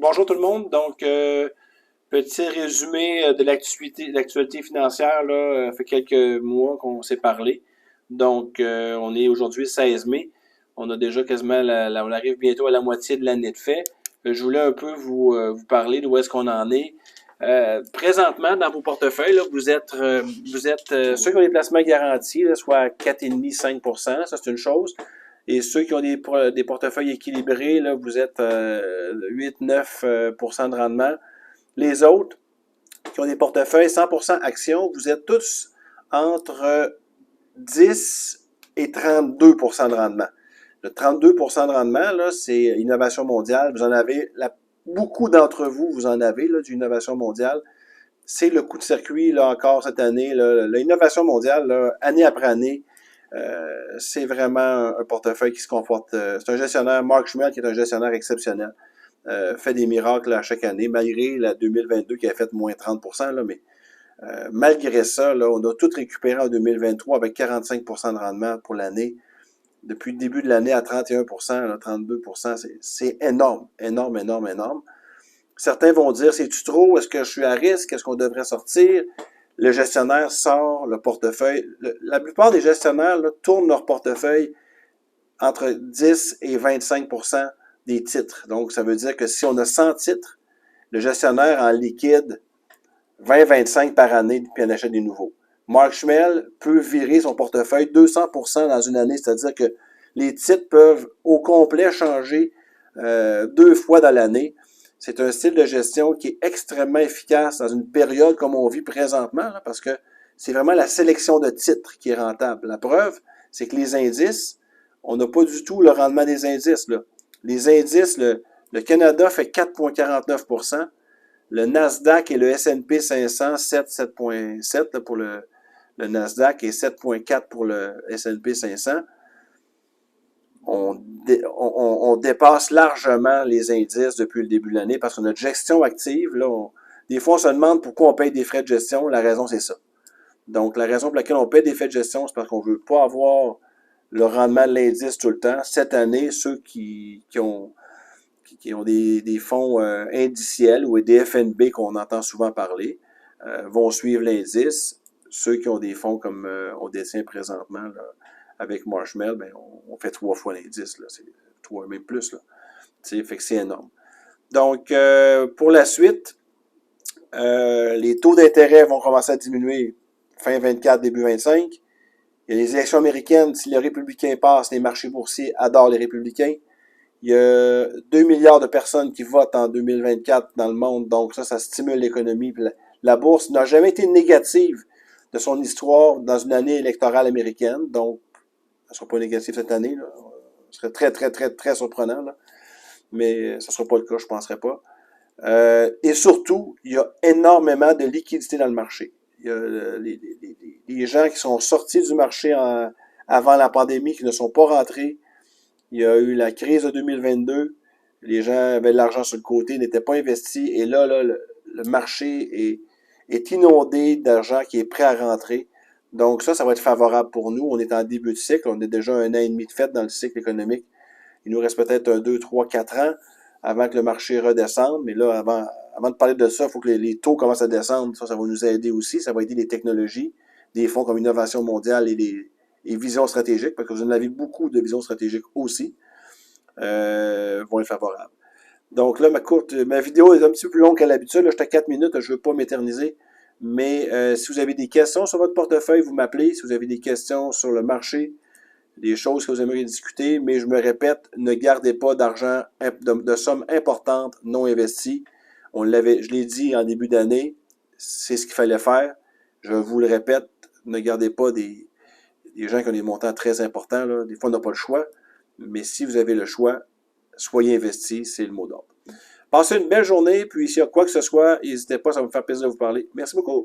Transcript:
Bonjour tout le monde. Donc, petit résumé de l'actualité financière. Là, fait quelques mois qu'on s'est parlé. Donc, on est aujourd'hui 16 mai. On a déjà quasiment, on arrive bientôt à la moitié de l'année de fait. Je voulais un peu vous parler d'où est-ce qu'on en est. Présentement, dans vos portefeuilles, là, vous êtes ceux qui ont des placements garantis, là, soit à 4,5-5%, ça c'est une chose. Et ceux qui ont des portefeuilles équilibrés, là, vous êtes 8-9% de rendement. Les autres qui ont des portefeuilles 100% actions, vous êtes tous entre 10 et 32% de rendement. Le 32% de rendement, là, c'est innovation mondiale. Vous en avez, beaucoup d'entre vous, vous en avez là, d'innovation mondiale. C'est le coup de circuit, là, encore cette année. L'innovation mondiale, là, année après année, c'est vraiment un portefeuille qui se comporte. C'est un gestionnaire, Mark Schmel, qui est un gestionnaire exceptionnel. Fait des miracles à chaque année, malgré la 2022 qui a fait moins 30%, là, mais malgré ça, là, on a tout récupéré en 2023 avec 45% de rendement pour l'année. Depuis le début de l'année à 31%, là, 32%, c'est énorme, énorme, énorme, énorme. Certains vont dire, c'est-tu trop? Est-ce que je suis à risque? Est-ce qu'on devrait sortir? Le gestionnaire sort le portefeuille. La plupart des gestionnaires là, tournent leur portefeuille entre 10 et 25% des titres. Donc, ça veut dire que si on a 100 titres, le gestionnaire en liquide 20-25 par année, puis en achète des nouveaux. Mark Schmel peut virer son portefeuille 200% dans une année, c'est-à-dire que les titres peuvent au complet changer 2 fois dans l'année. C'est un style de gestion qui est extrêmement efficace dans une période comme on vit présentement, là, parce que c'est vraiment la sélection de titres qui est rentable. La preuve, c'est que les indices, on n'a pas du tout le rendement des indices. Là. Les indices, le Canada fait 4,49%. Le Nasdaq et le S&P 500, 7,7 pour le Nasdaq et 7,4 pour le S&P 500. On dépasse largement les indices depuis le début de l'année parce que notre gestion active, là, des fois on se demande pourquoi on paye des frais de gestion. La raison, c'est ça. Donc, la raison pour laquelle on paye des frais de gestion, c'est parce qu'on ne veut pas avoir le rendement de l'indice tout le temps. Cette année, ceux qui ont des fonds indiciels ou des FNB qu'on entend souvent parler vont suivre l'indice. Ceux qui ont des fonds comme on détient présentement là, avec Marshmallow, ben, on fait 3 fois l'indice. C'est 3, même plus. Là. Fait que c'est énorme. Donc, pour la suite, les taux d'intérêt vont commencer à diminuer fin 24, début 25. Il y a les élections américaines. Si les républicains passent, les marchés boursiers adorent les républicains. Il y a 2 milliards de personnes qui votent en 2024 dans le monde, donc ça stimule l'économie. La bourse n'a jamais été négative de son histoire dans une année électorale américaine, donc elle ne sera pas négative cette année. Là. Ce serait très, très, très, très surprenant, là. Mais ce ne sera pas le cas, je ne penserais pas. Et surtout, il y a énormément de liquidités dans le marché. Il y a les gens qui sont sortis du marché avant la pandémie, qui ne sont pas rentrés. Il y a eu la crise de 2022. Les gens avaient de l'argent sur le côté, n'étaient pas investis. Et là, le marché est inondé d'argent qui est prêt à rentrer. Donc ça va être favorable pour nous. On est en début de cycle. On est déjà 1 an et demi de fait dans le cycle économique. Il nous reste peut-être 1, 2, 3, 4 ans avant que le marché redescende. Mais là, avant de parler de ça, il faut que les taux commencent à descendre. Ça va nous aider aussi. Ça va aider les technologies, des fonds comme Innovation mondiale et visions stratégiques, parce que vous en avez beaucoup de visions stratégiques aussi, vont être favorables. Donc là, ma vidéo est un petit peu plus longue qu'à l'habitude. Là, j'étais à 4 minutes, je ne veux pas m'éterniser. Mais si vous avez des questions sur votre portefeuille, vous m'appelez. Si vous avez des questions sur le marché, des choses que vous aimeriez discuter, mais je me répète, ne gardez pas d'argent, de sommes importantes non investies. Je l'ai dit en début d'année, c'est ce qu'il fallait faire. Je vous le répète, ne gardez pas des gens qui ont des montants très importants. Là. Des fois, on n'a pas le choix, mais si vous avez le choix, soyez investis, c'est le mot d'ordre. Passez une belle journée, puis s'il y a quoi que ce soit, n'hésitez pas, ça va me faire plaisir de vous parler. Merci beaucoup.